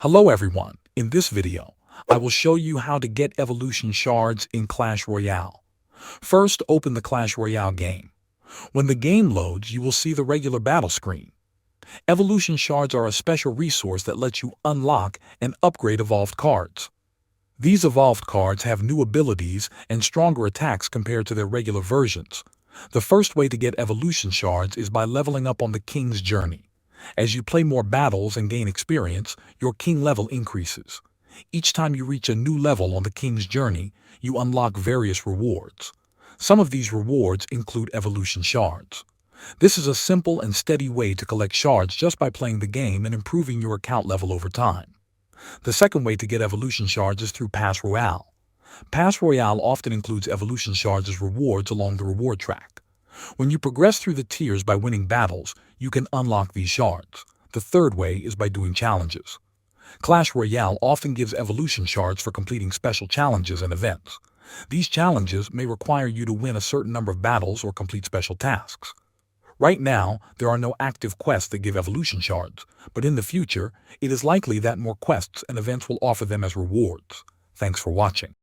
Hello everyone, in this video, I will show you how to get Evolution Shards in Clash Royale. First, open the Clash Royale game. When the game loads, you will see the regular battle screen. Evolution Shards are a special resource that lets you unlock and upgrade evolved cards. These evolved cards have new abilities and stronger attacks compared to their regular versions. The first way to get Evolution Shards is by leveling up on the King's Journey. As you play more battles and gain experience, your king level increases. Each time you reach a new level on the King's Journey, you unlock various rewards. Some of these rewards include Evolution Shards. This is a simple and steady way to collect shards just by playing the game and improving your account level over time. The second way to get Evolution Shards is through Clash Royale. Clash Royale often includes Evolution Shards as rewards along the reward track. When you progress through the tiers by winning battles, you can unlock these shards. The third way is by doing challenges. Clash Royale often gives Evolution Shards for completing special challenges and events. These challenges may require you to win a certain number of battles or complete special tasks. Right now, there are no active quests that give Evolution Shards, but in the future, it is likely that more quests and events will offer them as rewards. Thanks for watching.